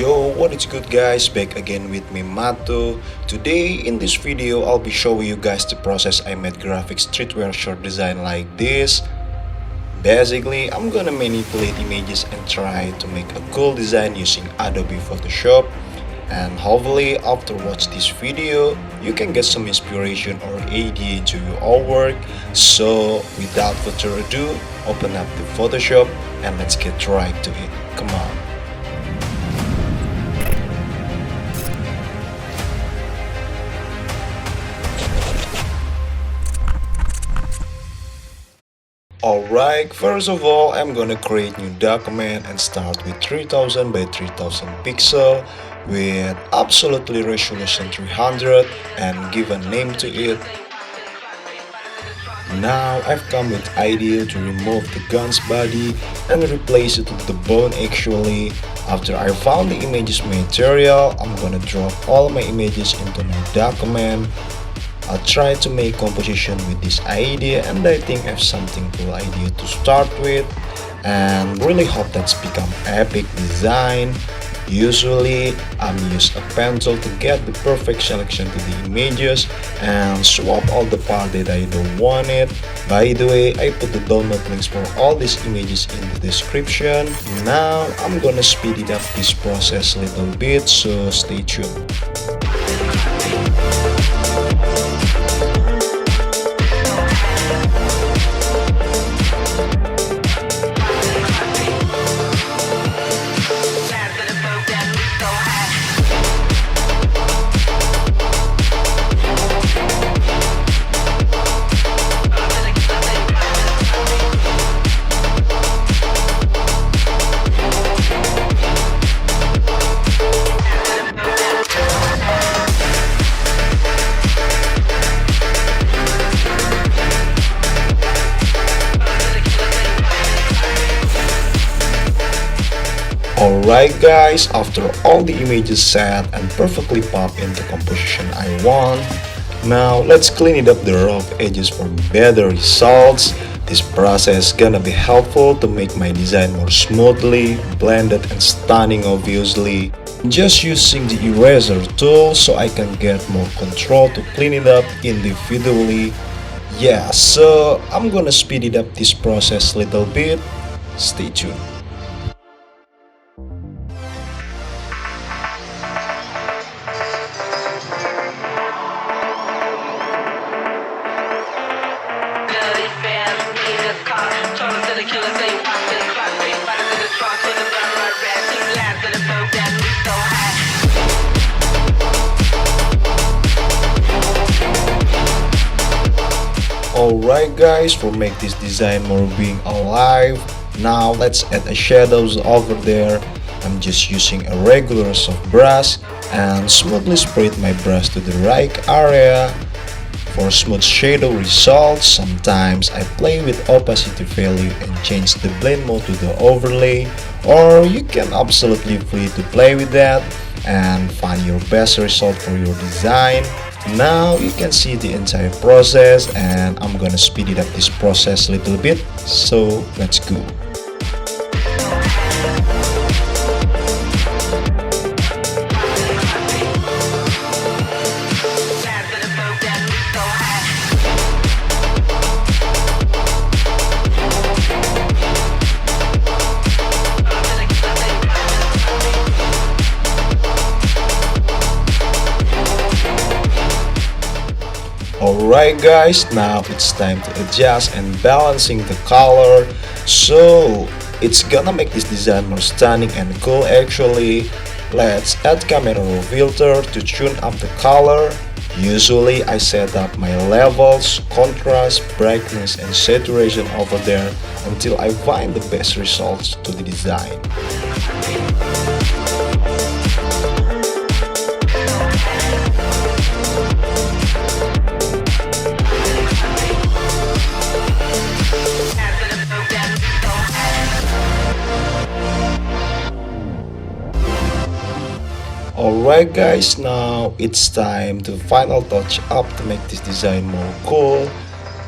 Yo, what is good guys, back again with me Mato. Today in this video I'll be showing you guys the process I made graphic streetwear short design like this. Basically, I'm gonna manipulate images and try to make a cool design using Adobe Photoshop. And hopefully after watch this video, you can get some inspiration or idea to your own work. So without further ado, open up the Photoshop and let's get right to it. Come on. Alright, first of all, I'm gonna create new document and start with 3000 by 3000 pixel with absolutely resolution 300 and give a name to it. Now I've come with idea to remove the gun's body and replace it with the bone actually. After I found the images material, I'm gonna drop all my images into my document. I'll try to make composition with this idea and I think I have something cool idea to start with and really hope that's become epic design. Usually I'm use a pencil to get the perfect selection to the images and swap all the part that I don't want it. By the way, I put the download links for all these images in the description. Now I'm gonna speed it up this process a little bit, so stay tuned. Alright guys, after all the images set and perfectly pop into composition I want, now let's clean it up the rough edges for better results. This process gonna be helpful to make my design more smoothly, blended and stunning obviously. Just using the eraser tool so I can get more control to clean it up individually. Yeah, so I'm gonna speed it up this process a little bit. Stay tuned. Alright guys, for make this design more being alive, now let's add a shadows over there. I'm just using a regular soft brush and smoothly spread my brush to the right area. For smooth shadow results, sometimes I play with opacity value and change the blend mode to the overlay, or you can absolutely free to play with that and find your best result for your design. Now you can see the entire process and I'm gonna speed it up this process a little bit, so let's go. Alright guys, now it's time to adjust and balancing the color, so it's gonna make this design more stunning and cool actually. Let's add camera raw filter to tune up the color. Usually I set up my levels, contrast, brightness and saturation over there until I find the best results to the design. Alright guys, now it's time to final touch up to make this design more cool.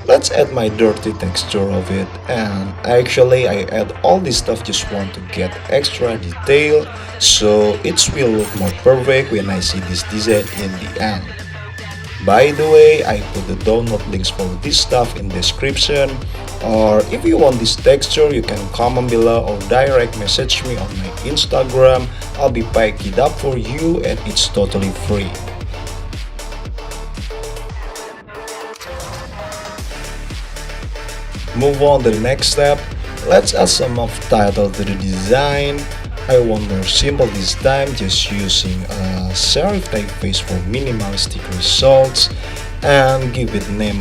Let's add my dirty texture of it, and actually I add all this stuff just want to get extra detail so it will look more perfect when I see this design in the end. By the way, I put the download links for this stuff in description, or if you want this texture you can comment below or direct message me on my Instagram. I'll be pack it up for you and it's totally free. Move on to the next step. Let's add some of title to the design. I want more simple this time, just using a serif typeface for minimalistic results, and give it name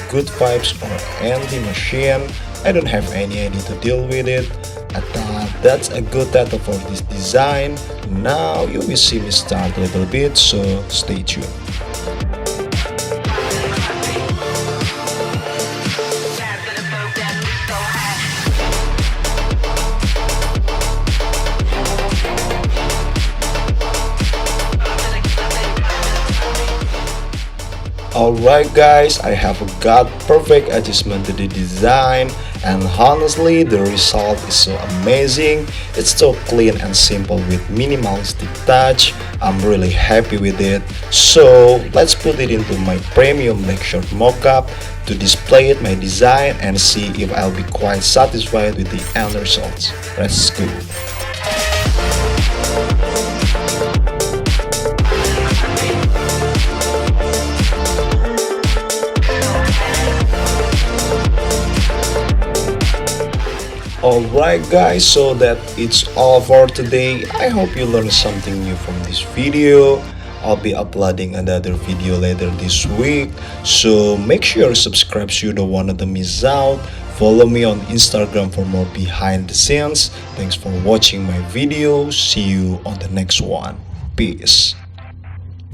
good vibes or anti-machine. I don't have any idea to deal with it. I thought that's a good title for this design. Now you will see me start a little bit, so stay tuned. Alright guys, I have got perfect adjustment to the design, and honestly the result is so amazing. It's so clean and simple with minimalistic touch. I'm really happy with it. So let's put it into my premium black shirt mockup to display it my design and see if I'll be quite satisfied with the end results. Let's go. Alright guys, so that it's all for today. I hope you learned something new from this video. I'll be uploading another video later this week, so make sure you subscribe so you don't want to miss out. Follow me on Instagram for more behind the scenes. Thanks for watching my video. See you on the next one. Peace.